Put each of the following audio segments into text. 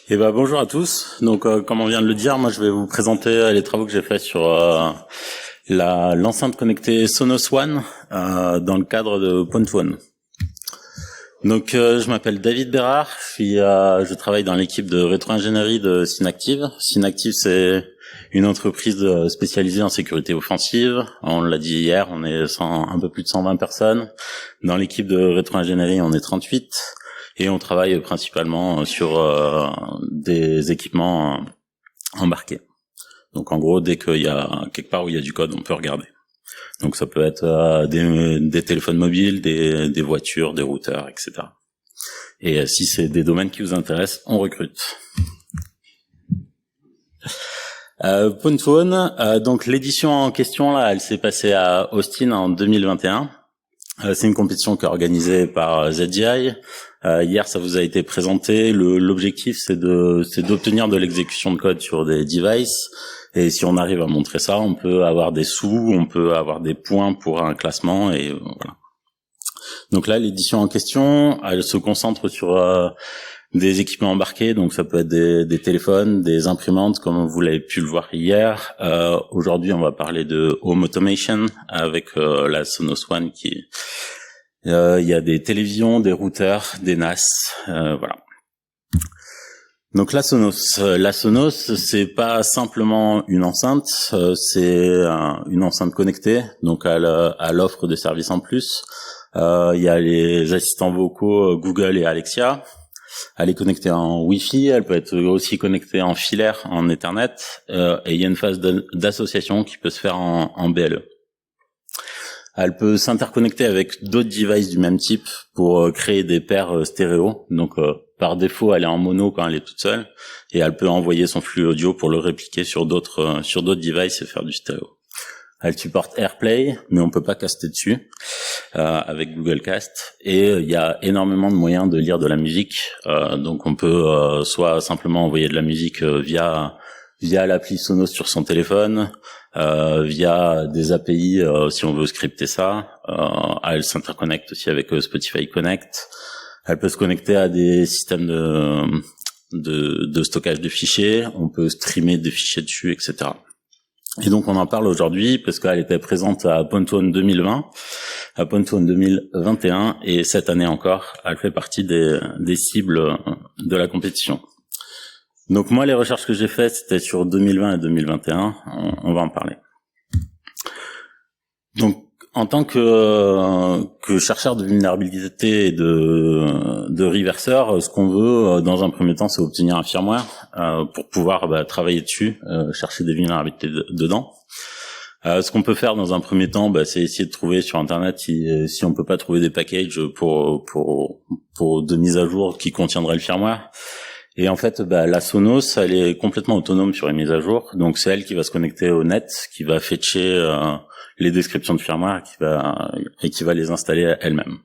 Bonjour à tous. Donc comme on vient de le dire, moi je vais vous présenter les travaux que j'ai faits sur l'enceinte connectée Sonos One dans le cadre de Point1. Donc je m'appelle David Bérard, je travaille dans l'équipe de rétro-ingénierie de Synactive. Synactive, c'est une entreprise spécialisée en sécurité offensive. On l'a dit hier, on est un peu plus de 120 personnes. Dans l'équipe de rétro-ingénierie, on est 38. Et on travaille principalement sur des équipements embarqués. Donc en gros, dès qu'il y a quelque part où il y a du code, on peut regarder. Donc ça peut être des téléphones mobiles, des voitures, des routeurs, etc. Et si c'est des domaines qui vous intéressent, on recrute. Point1, donc l'édition en question là, elle s'est passée à Austin en 2021. C'est une compétition qui est organisée par ZGI. Hier, ça vous a été présenté. L'objectif, c'est d'obtenir de l'exécution de code sur des devices. Et si on arrive à montrer ça, on peut avoir des sous, on peut avoir des points pour un classement. Et voilà. Donc là, l'édition en question, elle se concentre sur des équipements embarqués. Donc ça peut être des téléphones, des imprimantes, comme vous l'avez pu le voir hier. Aujourd'hui, on va parler de home automation avec la Sonos One qui... Il y a des télévisions, des routeurs, des NAS, voilà. Donc la Sonos, c'est pas simplement une enceinte, c'est une enceinte connectée. Donc elle offre des services en plus. Il y a les assistants vocaux Google et Alexia. Elle est connectée en Wi-Fi, elle peut être aussi connectée en filaire, en Ethernet. Et il y a une phase d'association qui peut se faire en BLE. Elle peut s'interconnecter avec d'autres devices du même type pour créer des paires stéréo. Donc par défaut, elle est en mono quand elle est toute seule et elle peut envoyer son flux audio pour le répliquer sur d'autres devices et faire du stéréo. Elle supporte AirPlay, mais on peut pas caster dessus avec Google Cast. Et il y a énormément de moyens de lire de la musique. Donc on peut soit simplement envoyer de la musique via l'appli Sonos sur son téléphone, via des API si on veut scripter ça. Elle s'interconnecte aussi avec Spotify Connect. Elle peut se connecter à des systèmes de stockage de fichiers. On peut streamer des fichiers dessus, etc. Et donc on en parle aujourd'hui parce qu'elle était présente à Point1 2020, à Point1 2021 et cette année encore, elle fait partie des cibles de la compétition. Donc moi, les recherches que j'ai faites, c'était sur 2020 et 2021. On va en parler. Donc, en tant que chercheur de vulnérabilité et de reverseur, ce qu'on veut, dans un premier temps, c'est obtenir un firmware pour pouvoir travailler dessus, chercher des vulnérabilités dedans. Ce qu'on peut faire dans un premier temps, c'est essayer de trouver sur Internet si on peut pas trouver des packages pour de mise à jour qui contiendraient le firmware. Et en fait, la Sonos, elle est complètement autonome sur les mises à jour. Donc, c'est elle qui va se connecter au net, qui va fetcher les descriptions de firmware et qui va les installer elle-même.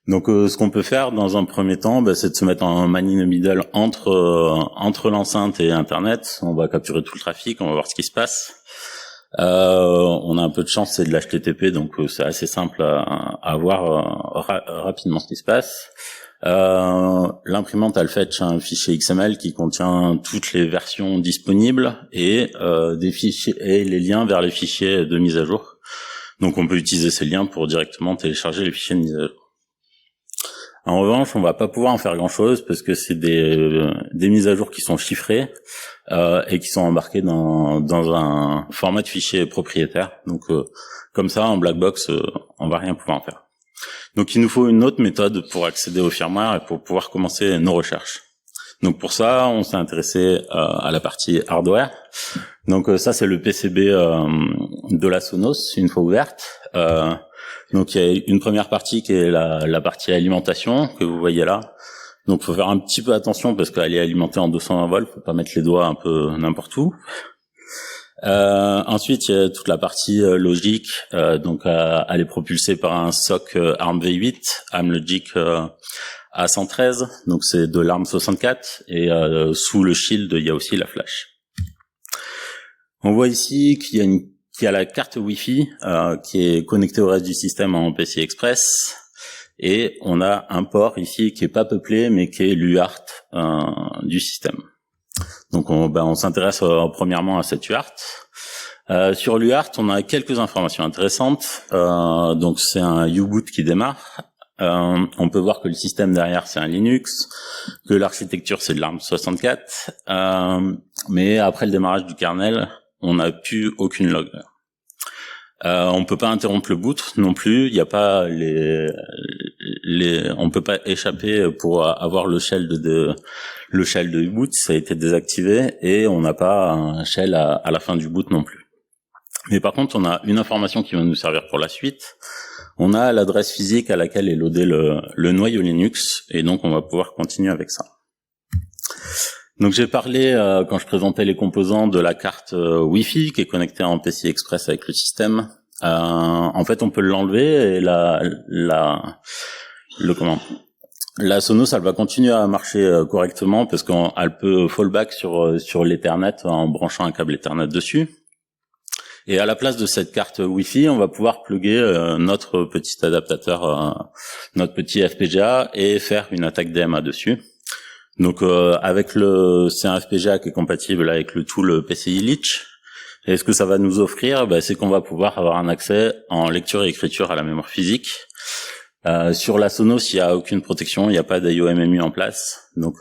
Donc, ce qu'on peut faire dans un premier temps, c'est de se mettre en man in the middle entre l'enceinte et Internet. On va capturer tout le trafic, on va voir ce qui se passe. On a un peu de chance, c'est de l'HTTP, donc c'est assez simple à voir rapidement ce qui se passe. L'imprimante, elle fetch un fichier XML qui contient toutes les versions disponibles et des fichiers et les liens vers les fichiers de mise à jour. Donc on peut utiliser ces liens pour directement télécharger les fichiers de mise à jour. En revanche, on va pas pouvoir en faire grand-chose parce que c'est des mises à jour qui sont chiffrées et qui sont embarquées dans un format de fichier propriétaire. Donc comme ça, en black box, on va rien pouvoir en faire. Donc il nous faut une autre méthode pour accéder au firmware et pour pouvoir commencer nos recherches. Donc pour ça, on s'est intéressé à la partie hardware. Donc ça, c'est le PCB de la Sonos, une fois ouverte. Donc il y a une première partie qui est la partie alimentation que vous voyez là. Donc faut faire un petit peu attention parce qu'elle est alimentée en 220 volts, faut pas mettre les doigts un peu n'importe où. Ensuite, il y a toute la partie logique. Donc elle est propulsée par un SoC ARM V8, ARM Logic A113. Donc c'est de l'ARM 64 et sous le shield, il y a aussi la flash. On voit ici qu'il y a la carte Wi-Fi qui est connectée au reste du système en PCI Express. et on a un port ici qui est pas peuplé, mais qui est l'UART du système. Donc on s'intéresse premièrement à cette UART. Sur l'UART, on a quelques informations intéressantes. Donc c'est un U-boot qui démarre. On peut voir que le système derrière c'est un Linux, que l'architecture c'est de l'ARM64, mais après le démarrage du kernel, on n'a plus aucune log. On peut pas interrompre le boot non plus. Il n'y a pas on peut pas échapper pour avoir le shell de U-boot. Ça a été désactivé et on n'a pas un shell à la fin du boot non plus. Mais par contre, on a une information qui va nous servir pour la suite. On a l'adresse physique à laquelle est loadé le noyau Linux et donc on va pouvoir continuer avec ça. Donc j'ai parlé quand je présentais les composants de la carte Wi-Fi qui est connectée en PCI Express avec le système. En fait, on peut l'enlever et la Sonos, elle va continuer à marcher correctement parce qu'elle peut fallback sur l'Ethernet en branchant un câble Ethernet dessus. Et à la place de cette carte Wi-Fi, on va pouvoir plugger notre petit adaptateur, notre petit FPGA et faire une attaque DMA dessus. Donc c'est un FPGA qui est compatible avec le tool PCI Leech. Et ce que ça va nous offrir, c'est qu'on va pouvoir avoir un accès en lecture et écriture à la mémoire physique. Sur la Sonos, il n'y a aucune protection, il n'y a pas d'IOMMU en place. Donc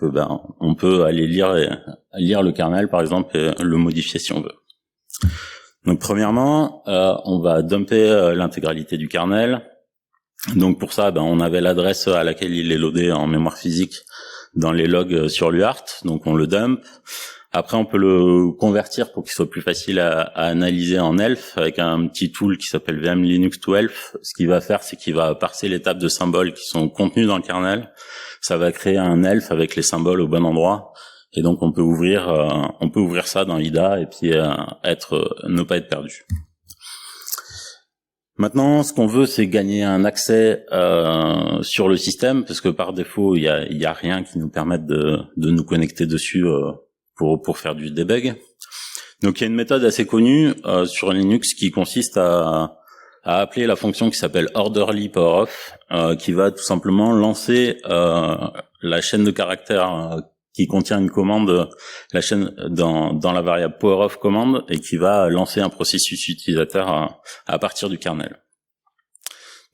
on peut aller lire le kernel par exemple et le modifier si on veut. Donc premièrement, on va dumper l'intégralité du kernel. Donc pour ça, on avait l'adresse à laquelle il est loadé en mémoire physique dans les logs sur l'UART, donc on le dump. Après, on peut le convertir pour qu'il soit plus facile à analyser en ELF avec un petit tool qui s'appelle VM Linux to ELF. Ce qu'il va faire, c'est qu'il va parser les tables de symboles qui sont contenues dans le kernel. Ça va créer un ELF avec les symboles au bon endroit. Et donc, on peut ouvrir ça dans IDA et puis ne pas être perdu. Maintenant, ce qu'on veut, c'est gagner un accès sur le système, parce que par défaut, il y a rien qui nous permette de nous connecter dessus pour faire du debug. Donc, il y a une méthode assez connue sur Linux qui consiste à appeler la fonction qui s'appelle orderly poweroff, qui va tout simplement lancer la chaîne de caractères qui contient une commande, la chaîne dans la variable poweroff command, et qui va lancer un processus utilisateur à partir du kernel.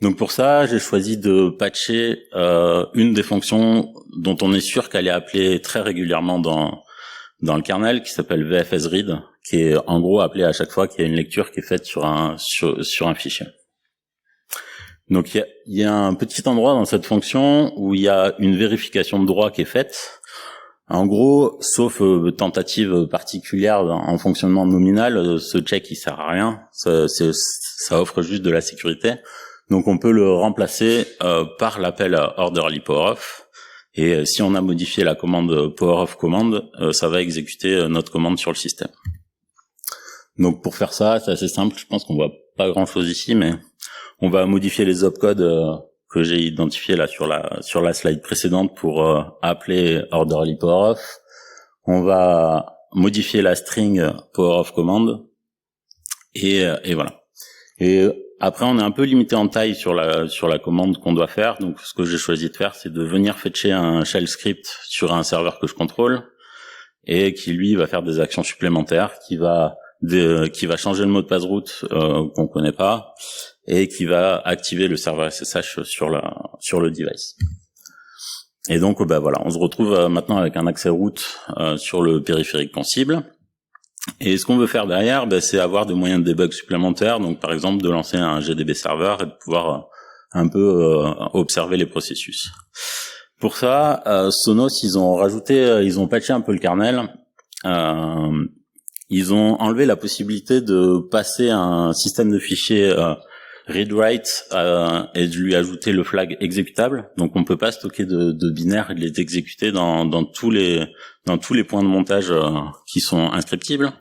Donc pour ça, j'ai choisi de patcher une des fonctions dont on est sûr qu'elle est appelée très régulièrement dans le kernel, qui s'appelle VFSRead, qui est en gros appelée à chaque fois qu'il y a une lecture qui est faite sur un fichier. Donc il y a un petit endroit dans cette fonction où il y a une vérification de droit qui est faite. En gros, sauf tentative particulière en fonctionnement nominal, ce check il sert à rien. Ça offre juste de la sécurité. Donc on peut le remplacer par l'appel orderly poweroff. Et si on a modifié la commande poweroff command, ça va exécuter notre commande sur le système. Donc pour faire ça, c'est assez simple. Je pense qu'on voit pas grand chose ici, mais on va modifier les opcodes que j'ai identifié là sur la slide précédente pour appeler orderly poweroff. On va modifier la string poweroff command et voilà. Et après on est un peu limité en taille sur la commande qu'on doit faire. Donc ce que j'ai choisi de faire, c'est de venir fetcher un shell script sur un serveur que je contrôle et qui lui va faire des actions supplémentaires, qui va changer le mot de passe route qu'on connaît pas, et qui va activer le serveur SSH sur le device. Et donc voilà, on se retrouve maintenant avec un accès route sur le périphérique qu'on cible. Et ce qu'on veut faire derrière, c'est avoir des moyens de debug supplémentaires, donc par exemple de lancer un GDB serveur et de pouvoir un peu observer les processus. Pour ça, Sonos, ils ont patché un peu le kernel. Ils ont enlevé la possibilité de passer un système de fichiers read-write et de lui ajouter le flag exécutable. Donc on peut pas stocker de binaires et de les exécuter dans tous les points de montage qui sont inscriptibles.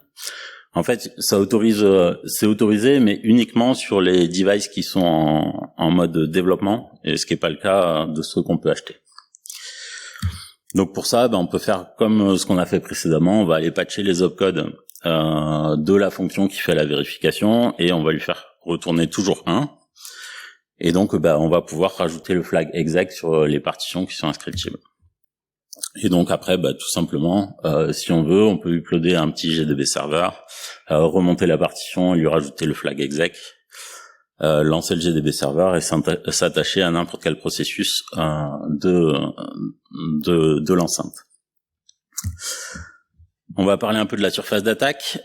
En fait, c'est autorisé, mais uniquement sur les devices qui sont en mode développement, et ce qui est pas le cas de ceux qu'on peut acheter. Donc pour ça, on peut faire comme ce qu'on a fait précédemment. On va aller patcher les opcodes de la fonction qui fait la vérification, et on va lui faire retourner toujours 1. Et donc, on va pouvoir rajouter le flag exec sur les partitions qui sont inscriptibles. Et donc après, tout simplement, si on veut, on peut uploader un petit GDB serveur, remonter la partition, lui rajouter le flag exec, lancer le GDB serveur et s'attacher à n'importe quel processus de l'enceinte. On va parler un peu de la surface d'attaque.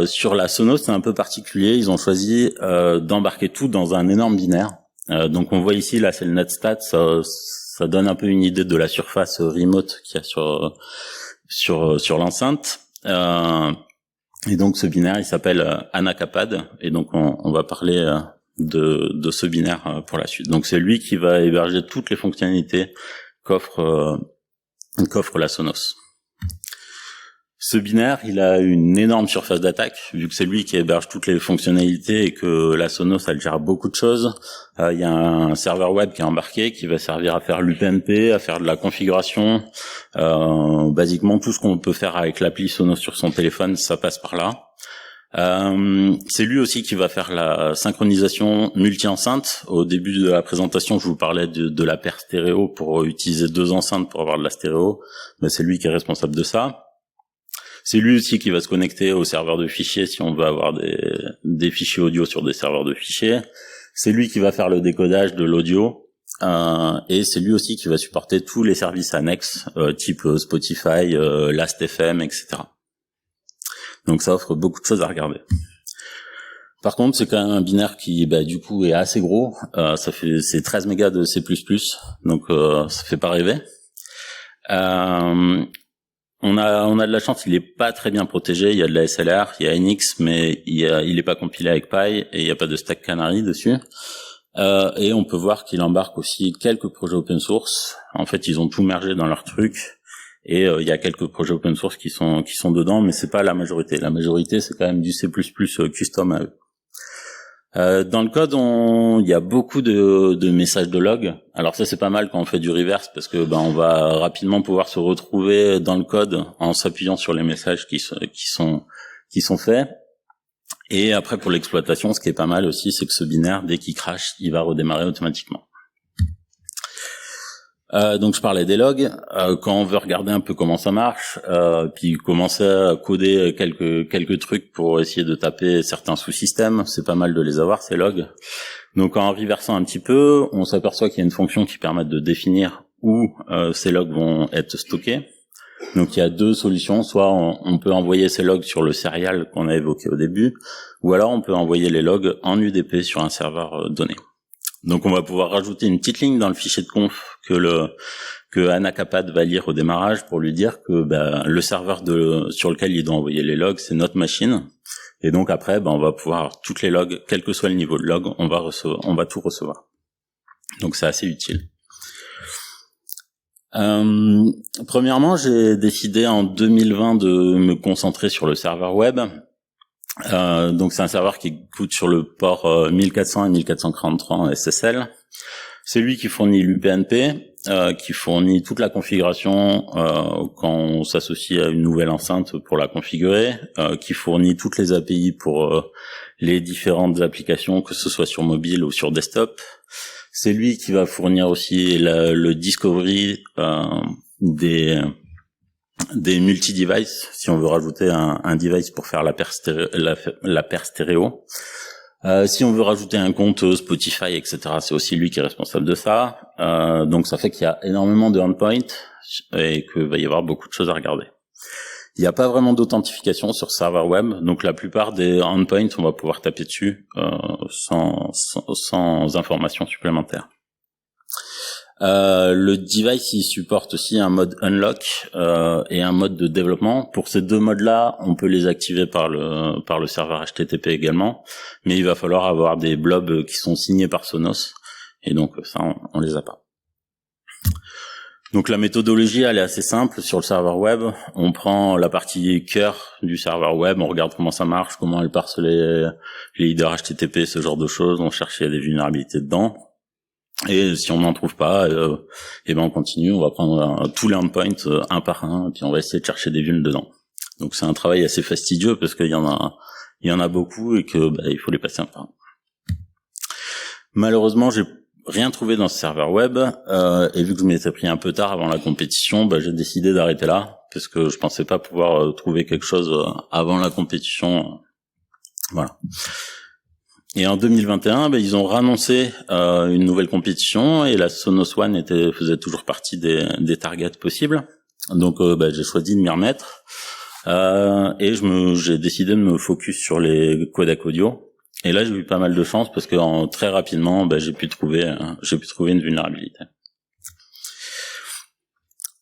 Sur la Sonos, c'est un peu particulier. Ils ont choisi d'embarquer tout dans un énorme binaire. Donc on voit ici, là, c'est le netstat. Ça donne un peu une idée de la surface remote qu'il y a sur l'enceinte. Et donc ce binaire, il s'appelle Anacapad. Et donc on va parler de ce binaire pour la suite. Donc c'est lui qui va héberger toutes les fonctionnalités qu'offre la Sonos. Ce binaire, il a une énorme surface d'attaque, vu que c'est lui qui héberge toutes les fonctionnalités et que la Sonos, elle gère beaucoup de choses. Il y a un serveur web qui est embarqué, qui va servir à faire l'UPnP, à faire de la configuration. Basiquement, tout ce qu'on peut faire avec l'appli Sonos sur son téléphone, ça passe par là. C'est lui aussi qui va faire la synchronisation multi-enceinte. Au début de la présentation, je vous parlais de la paire stéréo pour utiliser 2 enceintes pour avoir de la stéréo. C'est lui qui est responsable de ça. C'est lui aussi qui va se connecter au serveur de fichiers si on veut avoir des fichiers audio sur des serveurs de fichiers. C'est lui qui va faire le décodage de l'audio. Et c'est lui aussi qui va supporter tous les services annexes, type Spotify, Last.fm, etc. Donc ça offre beaucoup de choses à regarder. Par contre, c'est quand même un binaire qui, du coup, est assez gros. C'est 13 mégas de C++, donc ça fait pas rêver. On a de la chance, il est pas très bien protégé. Il y a de la SLR, il y a NX, mais il est pas compilé avec Pi et il y a pas de stack canary dessus. Et on peut voir qu'il embarque aussi quelques projets open source. En fait, ils ont tout mergé dans leur truc. Et il y a quelques projets open source qui sont dedans, mais c'est pas la majorité. La majorité, c'est quand même du C++ custom à eux. Dans le code, il y a beaucoup de messages de log. Alors ça, c'est pas mal quand on fait du reverse parce que on va rapidement pouvoir se retrouver dans le code en s'appuyant sur les messages qui sont faits. Et après, pour l'exploitation, ce qui est pas mal aussi, c'est que ce binaire, dès qu'il crash, il va redémarrer automatiquement. Donc je parlais des logs. Quand on veut regarder un peu comment ça marche, puis commencer à coder quelques trucs pour essayer de taper certains sous-systèmes, c'est pas mal de les avoir ces logs. Donc en reversant un petit peu, on s'aperçoit qu'il y a une fonction qui permet de définir où ces logs vont être stockés. Donc il y a 2 solutions, soit on peut envoyer ces logs sur le serial qu'on a évoqué au début, ou alors on peut envoyer les logs en UDP sur un serveur donné. Donc on va pouvoir rajouter une petite ligne dans le fichier de conf que Anacapad va lire au démarrage pour lui dire que le serveur sur lequel il doit envoyer les logs, c'est notre machine. Et donc après, on va pouvoir avoir toutes les logs, quel que soit le niveau de log, on va tout recevoir. Donc c'est assez utile. Premièrement, j'ai décidé en 2020 de me concentrer sur le serveur web. Donc c'est un serveur qui coûte sur le port 1400 et 1443 en SSL. C'est lui qui fournit l'UPnP, qui fournit toute la configuration quand on s'associe à une nouvelle enceinte pour la configurer, qui fournit toutes les API pour les différentes applications, que ce soit sur mobile ou sur desktop. C'est lui qui va fournir aussi le discovery des multi-devices, si on veut rajouter un device pour faire la paire stéréo. Si on veut rajouter un compte Spotify, etc., c'est aussi lui qui est responsable de ça. Donc ça fait qu'il y a énormément de endpoints et qu'il va y avoir beaucoup de choses à regarder. Il n'y a pas vraiment d'authentification sur serveur web, donc la plupart des endpoints, on va pouvoir taper dessus sans information supplémentaire. Le device, il supporte aussi un mode unlock et un mode de développement. Pour ces 2 modes-là, on peut les activer par le serveur HTTP également, mais il va falloir avoir des blobs qui sont signés par Sonos, et donc ça, on les a pas. Donc la méthodologie, elle est assez simple sur le serveur web. On prend la partie cœur du serveur web, on regarde comment ça marche, comment elle parse les headers HTTP, ce genre de choses. On cherche s'il y a des vulnérabilités dedans. Et si on n'en trouve pas, on continue, on va prendre tous les endpoints un par un, et puis on va essayer de chercher des vulnes dedans. Donc c'est un travail assez fastidieux parce qu'il y en a beaucoup et que il faut les passer un par un. Malheureusement, j'ai rien trouvé dans ce serveur web, et vu que je m'étais pris un peu tard avant la compétition, j'ai décidé d'arrêter là, parce que je pensais pas pouvoir trouver quelque chose avant la compétition. Voilà. Et en 2021, ils ont rannoncé une nouvelle compétition, et la Sonos One faisait toujours partie des targets possibles. Donc j'ai choisi de m'y remettre, et j'ai décidé de me focus sur les codecs audio. Et là, j'ai eu pas mal de chance parce que très rapidement, j'ai pu trouver une vulnérabilité.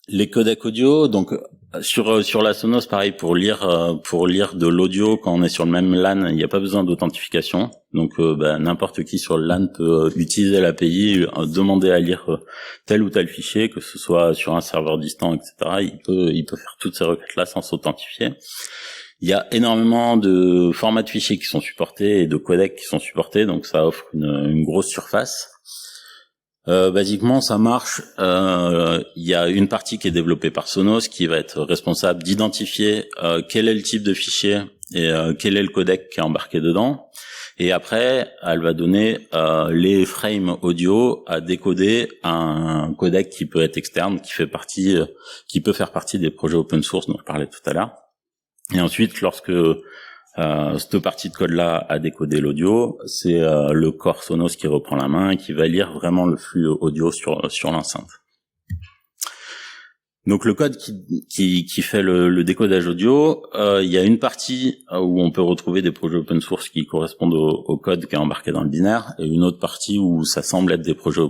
Les codecs audio, donc sur la Sonos, pareil, pour lire de l'audio quand on est sur le même LAN, il n'y a pas besoin d'authentification. Donc n'importe qui sur le LAN peut utiliser l'API, demander à lire tel ou tel fichier, que ce soit sur un serveur distant, etc. Il peut faire toutes ces requêtes-là sans s'authentifier. Il y a énormément de formats de fichiers qui sont supportés et de codecs qui sont supportés, donc ça offre une grosse surface. Basiquement, ça marche. Il y a une partie qui est développée par Sonos qui va être responsable d'identifier quel est le type de fichier et quel est le codec qui est embarqué dedans. Et après, elle va donner les frames audio à décoder à un codec qui peut être externe, qui peut faire partie des projets open source dont je parlais tout à l'heure. Et ensuite, lorsque cette partie de code-là a décodé l'audio, c'est le corps Sonos qui reprend la main et qui va lire vraiment le flux audio sur l'enceinte. Donc le code qui fait le décodage audio, il y a une partie où on peut retrouver des projets open source qui correspondent au code qui est embarqué dans le binaire, et une autre partie où ça semble être des projets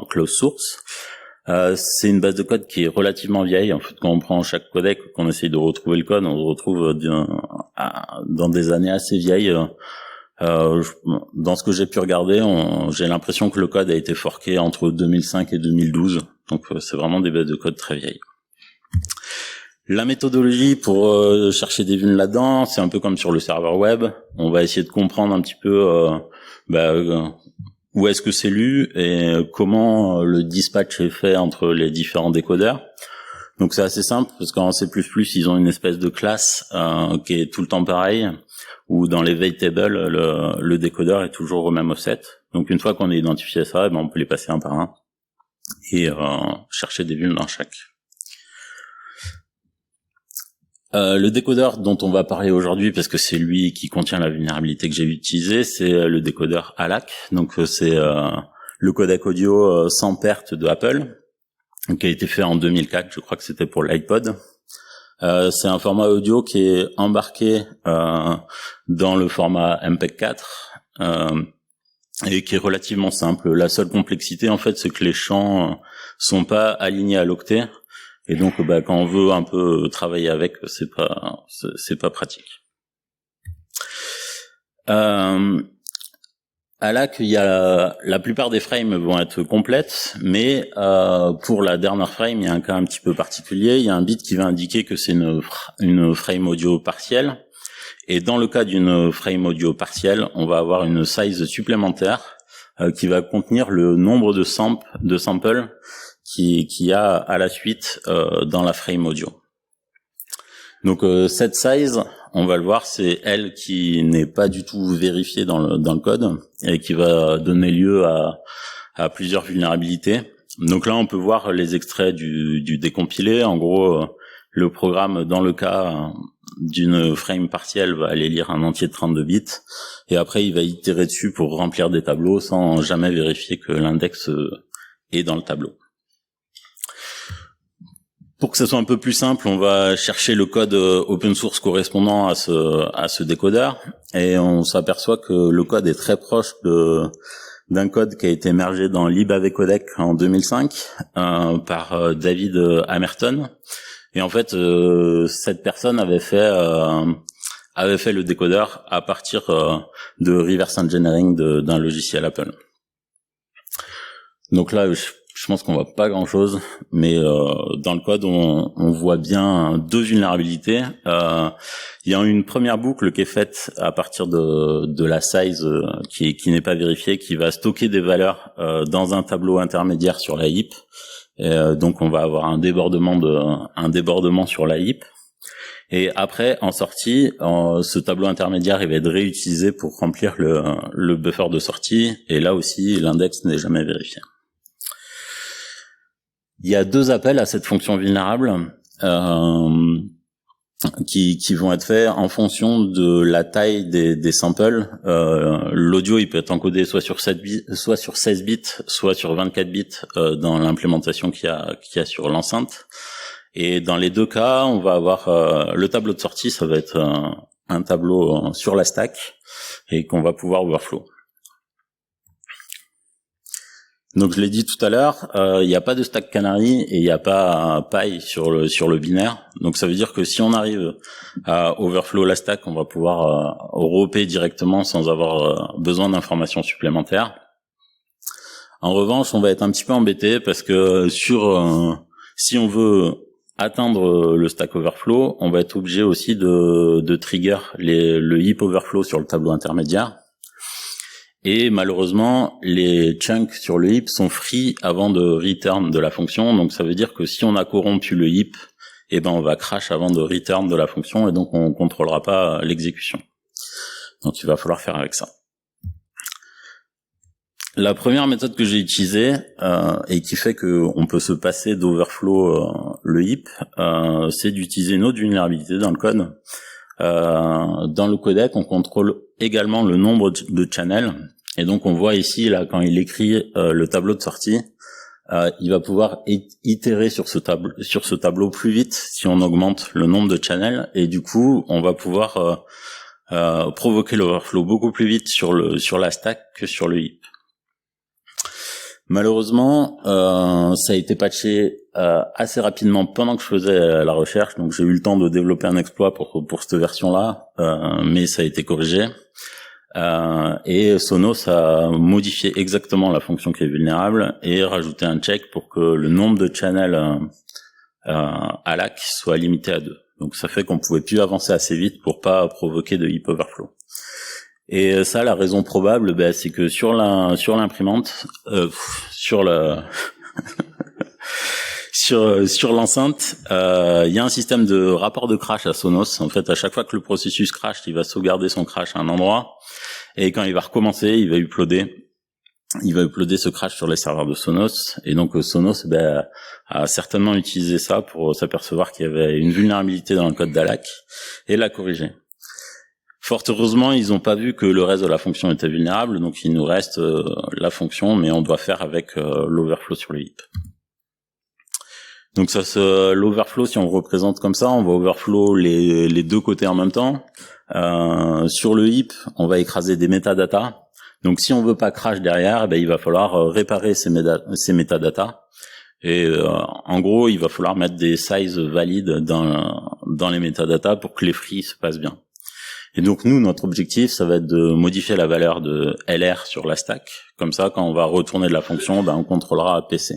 closed source. C'est une base de code qui est relativement vieille. En fait, quand on prend chaque codec, qu'on essaye de retrouver le code, on se retrouve dans des années assez vieilles. Dans ce que j'ai pu regarder, j'ai l'impression que le code a été forké entre 2005 et 2012. Donc c'est vraiment des bases de code très vieilles. La méthodologie pour chercher des vulnes là-dedans, c'est un peu comme sur le serveur web. On va essayer de comprendre un petit peu où est-ce que c'est lu et comment le dispatch est fait entre les différents décodeurs. Donc c'est assez simple parce qu'en C++, ils ont une espèce de classe qui est tout le temps pareil, où dans les wait tables, le décodeur est toujours au même offset. Donc une fois qu'on a identifié ça, on peut les passer un par un et chercher des vulnes dans chaque. Le décodeur dont on va parler aujourd'hui, parce que c'est lui qui contient la vulnérabilité que j'ai utilisée, c'est le décodeur ALAC. Donc c'est le codec audio sans perte de Apple, qui a été fait en 2004, je crois que c'était pour l'iPod. C'est un format audio qui est embarqué dans le format MPEG-4 et qui est relativement simple. La seule complexité, en fait, c'est que les champs sont pas alignés à l'octet. Et donc, quand on veut un peu travailler avec, c'est pas pratique. ALAC, il y a la plupart des frames vont être complètes, mais pour la dernière frame, il y a un cas un petit peu particulier. Il y a un bit qui va indiquer que c'est une frame audio partielle. Et dans le cas d'une frame audio partielle, on va avoir une size supplémentaire qui va contenir le nombre de samples qui a à la suite dans la frame audio. Donc cette size, on va le voir, c'est elle qui n'est pas du tout vérifiée dans le code et qui va donner lieu à plusieurs vulnérabilités. Donc là, on peut voir les extraits du décompilé. En gros, le programme, dans le cas d'une frame partielle, va aller lire un entier de 32 bits et après il va itérer dessus pour remplir des tableaux sans jamais vérifier que l'index est dans le tableau. Pour que ça soit un peu plus simple, on va chercher le code open source correspondant à ce décodeur et on s'aperçoit que le code est très proche d'un code qui a été émergé dans libavcodec en 2005 par David Amerton. Et en fait, cette personne avait fait le décodeur à partir de reverse engineering d'un logiciel Apple. Donc là, je pense qu'on voit pas grand chose, mais dans le code on voit bien deux vulnérabilités. Il y a une première boucle qui est faite à partir de la size qui n'est pas vérifiée, qui va stocker des valeurs dans un tableau intermédiaire sur la heap. Donc on va avoir un débordement sur la heap. Et après, en sortie, ce tableau intermédiaire, il va être réutilisé pour remplir le buffer de sortie. Et là aussi, l'index n'est jamais vérifié. Il y a 2 appels à cette fonction vulnérable qui vont être faits en fonction de la taille des samples. L'audio, il peut être encodé soit sur 7 bits, soit sur 16 bits, soit sur 24 bits dans l'implémentation qu'il y a sur l'enceinte. Et dans les 2 cas, on va avoir le tableau de sortie, ça va être un tableau sur la stack et qu'on va pouvoir overflow. Donc je l'ai dit tout à l'heure, il n'y a pas de stack canary et il n'y a pas paille sur le binaire. Donc ça veut dire que si on arrive à overflow la stack, on va pouvoir roper directement sans avoir besoin d'informations supplémentaires. En revanche, on va être un petit peu embêté parce que si on veut atteindre le stack overflow, on va être obligé aussi de trigger le heap overflow sur le tableau intermédiaire. Et malheureusement, les chunks sur le heap sont free avant de return de la fonction. Donc ça veut dire que si on a corrompu le heap, eh ben on va crash avant de return de la fonction et donc on contrôlera pas l'exécution. Donc il va falloir faire avec ça. La première méthode que j'ai utilisée et qui fait que on peut se passer d'overflow le heap, c'est d'utiliser une autre vulnérabilité dans le code. Dans le codec, on contrôle également le nombre de channels. Et donc on voit ici, là, quand il écrit le tableau de sortie, il va pouvoir itérer sur ce tableau plus vite si on augmente le nombre de channels. Et du coup, on va pouvoir provoquer l'overflow beaucoup plus vite sur la stack que sur le heap. Malheureusement, ça a été patché assez rapidement pendant que je faisais la recherche, donc j'ai eu le temps de développer un exploit pour cette version-là, mais ça a été corrigé. Et Sonos a modifié exactement la fonction qui est vulnérable et rajouté un check pour que le nombre de channels à LAC soit limité à 2. Donc ça fait qu'on pouvait plus avancer assez vite pour pas provoquer de heap overflow. Et ça, la raison probable, c'est que sur l'imprimante, sur l'enceinte, il y a un système de rapport de crash à Sonos. En fait, à chaque fois que le processus crash, il va sauvegarder son crash à un endroit, et quand il va recommencer, il va uploader ce crash sur les serveurs de Sonos. Et donc Sonos a certainement utilisé ça pour s'apercevoir qu'il y avait une vulnérabilité dans le code d'Alac et l'a corriger. Fort heureusement, ils n'ont pas vu que le reste de la fonction était vulnérable, donc il nous reste la fonction, mais on doit faire avec l'overflow sur le heap. Donc l'overflow, si on le représente comme ça, on va overflow les 2 côtés en même temps. Sur le heap, on va écraser des métadatas. Donc si on veut pas crash derrière, il va falloir réparer ces métadatas. Et en gros, il va falloir mettre des sizes valides dans les métadatas pour que les free se passent bien. Et donc nous, notre objectif, ça va être de modifier la valeur de LR sur la stack. Comme ça, quand on va retourner de la fonction, on contrôlera à PC.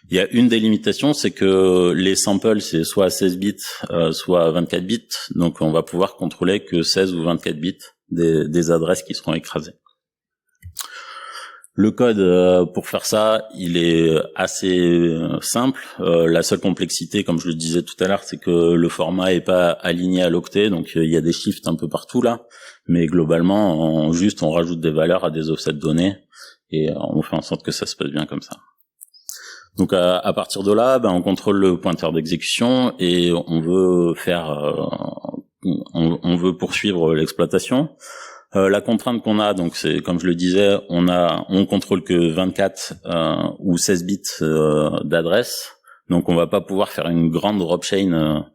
Il y a une des limitations, c'est que les samples, c'est soit 16 bits, soit 24 bits. Donc on va pouvoir contrôler que 16 ou 24 bits des adresses qui seront écrasées. Le code pour faire ça, il est assez simple. La seule complexité, comme je le disais tout à l'heure, c'est que le format est pas aligné à l'octet, donc il y a des shifts un peu partout là. Mais globalement, on rajoute des valeurs à des offsets de données et on fait en sorte que ça se passe bien comme ça. Donc à partir de là, on contrôle le pointeur d'exécution et on veut poursuivre l'exploitation. La contrainte qu'on a, donc c'est comme je le disais, on contrôle que 24 ou 16 bits d'adresse, donc on va pas pouvoir faire une grande drop chain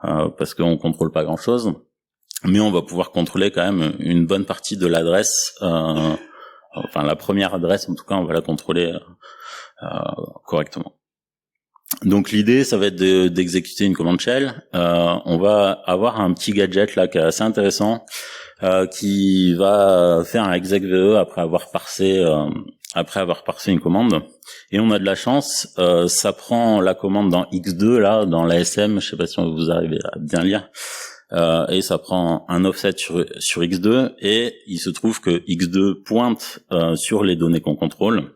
parce qu'on contrôle pas grand chose, mais on va pouvoir contrôler quand même une bonne partie de l'adresse, enfin la première adresse en tout cas, on va la contrôler correctement. Donc l'idée, ça va être d'exécuter une commande shell. On va avoir un petit gadget là qui est assez intéressant, qui va faire un execve après avoir parsé une commande. Et on a de la chance, ça prend la commande dans X2 là, dans l'ASM, je sais pas si vous arrivez à bien lire. Et ça prend un offset sur X2 et il se trouve que X2 pointe sur les données qu'on contrôle.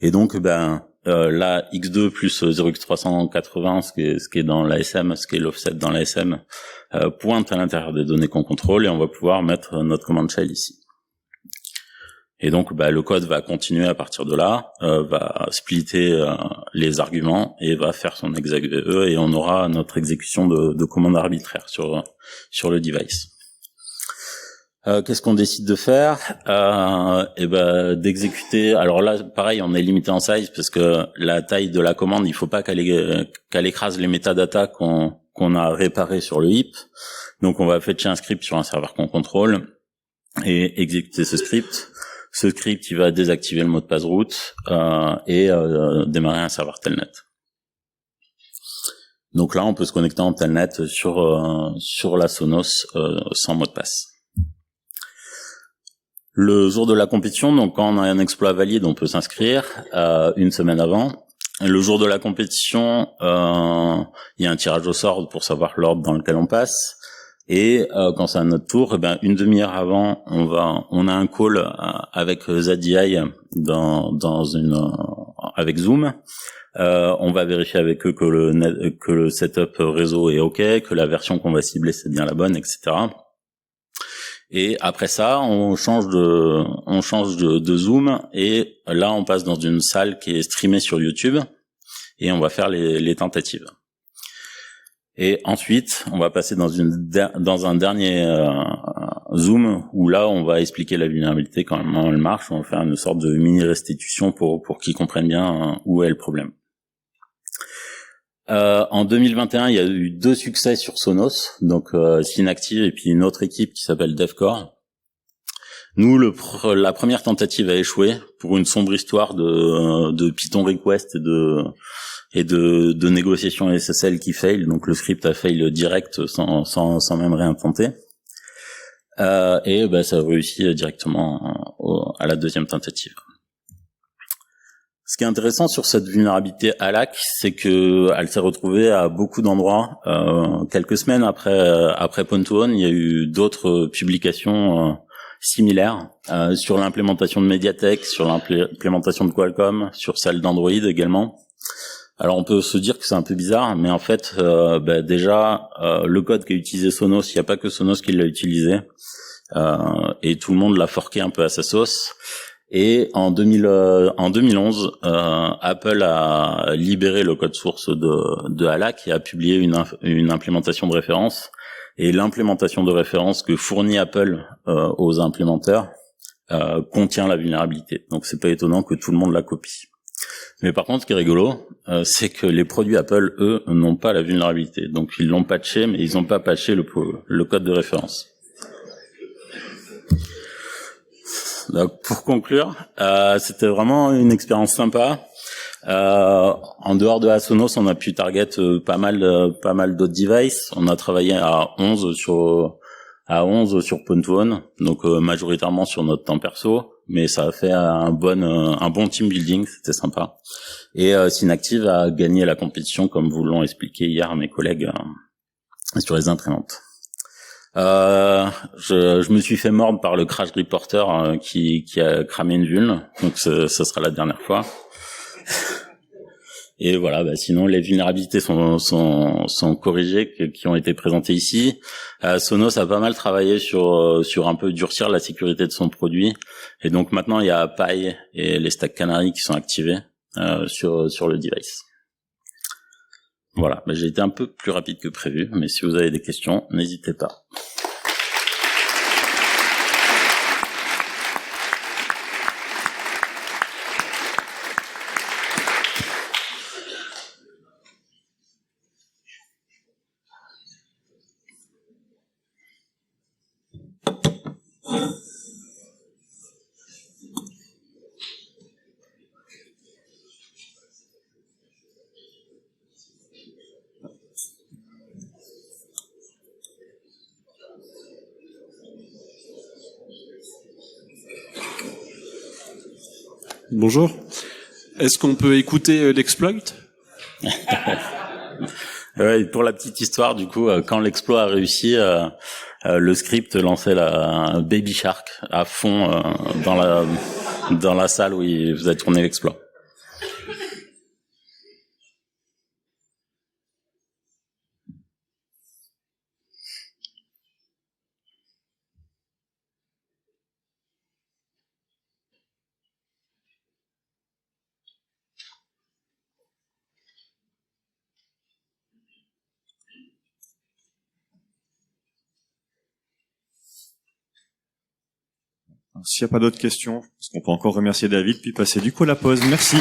Et donc là x2 plus 0x380, ce qui est dans l'ASM, ce qui est l'offset dans l'ASM, pointe à l'intérieur des données qu'on contrôle, et on va pouvoir mettre notre command shell ici. Et donc, le code va continuer à partir de là, va splitter les arguments et va faire son exec.ve, et on aura notre exécution de commande arbitraire sur le device. Qu'est-ce qu'on décide de faire? D'exécuter. Alors là, pareil, on est limité en size parce que la taille de la commande, il faut pas qu'elle écrase les métadatas qu'on a réparés sur le heap. Donc, on va fetcher un script sur un serveur qu'on contrôle et exécuter ce script. Ce script, il va désactiver le mot de passe root et démarrer un serveur telnet. Donc là, on peut se connecter en telnet sur la Sonos sans mot de passe. Le jour de la compétition, donc quand on a un exploit valide, on peut s'inscrire une semaine avant. Le jour de la compétition, il y a un tirage au sort pour savoir l'ordre dans lequel on passe. Et quand c'est à notre tour, une demi-heure avant, on a un call avec ZDI avec Zoom. On va vérifier avec eux que le setup réseau est OK, que la version qu'on va cibler c'est bien la bonne, etc. Et après ça, on change de Zoom, et là on passe dans une salle qui est streamée sur YouTube et on va faire les tentatives. Et ensuite, on va passer dans un dernier Zoom où là, on va expliquer la vulnérabilité comment elle marche. On va faire une sorte de mini restitution pour qu'ils comprennent bien où est le problème. En 2021, il y a eu 2 succès sur Sonos, donc Synactive et puis une autre équipe qui s'appelle DevCore. Nous, la première tentative a échoué pour une sombre histoire de Python request et de négociation SSL qui fail, donc le script a fail direct sans même rien tenter. Ça a réussi directement à la deuxième tentative. Ce qui est intéressant sur cette vulnérabilité ALAC, c'est que elle s'est retrouvée à beaucoup d'endroits. Quelques semaines après Pwn2Own, il y a eu d'autres publications similaires sur l'implémentation de Mediatek, sur l'implémentation de Qualcomm, sur celle d'Android également. Alors on peut se dire que c'est un peu bizarre, mais en fait, déjà, le code qu'a utilisé Sonos, il n'y a pas que Sonos qui l'a utilisé, et tout le monde l'a forqué un peu à sa sauce. Et en 2011, Apple a libéré le code source de ALAC et a publié une implémentation de référence. Et l'implémentation de référence que fournit Apple aux implémenteurs contient la vulnérabilité. Donc c'est pas étonnant que tout le monde la copie. Mais par contre, ce qui est rigolo, c'est que les produits Apple, eux, n'ont pas la vulnérabilité. Donc ils l'ont patché, mais ils n'ont pas patché le code de référence. Donc, pour conclure, c'était vraiment une expérience sympa. En dehors de la Sonos, on a pu target pas mal d'autres devices. On a travaillé à 11 sur Pwn2Own, donc majoritairement sur notre temps perso, mais ça a fait un bon team building, c'était sympa. Et Synactive a gagné la compétition, comme vous l'ont expliqué hier mes collègues sur les imprimantes. Je me suis fait mordre par le crash reporter qui a cramé une vulne, donc ce sera la dernière fois. Et voilà, sinon les vulnérabilités sont corrigées, qui ont été présentées ici. Sonos a pas mal travaillé sur un peu durcir la sécurité de son produit, et donc maintenant il y a Pi et les stacks Canary qui sont activés sur le device. Voilà, j'ai été un peu plus rapide que prévu, mais si vous avez des questions, n'hésitez pas. Bonjour. Est-ce qu'on peut écouter l'exploit? Ouais, pour la petite histoire, du coup, quand l'exploit a réussi, le script lançait la Baby Shark à fond dans la salle où vous avez tourné l'exploit. S'il n'y a pas d'autres questions, on peut encore remercier David, puis passer du coup à la pause. Merci.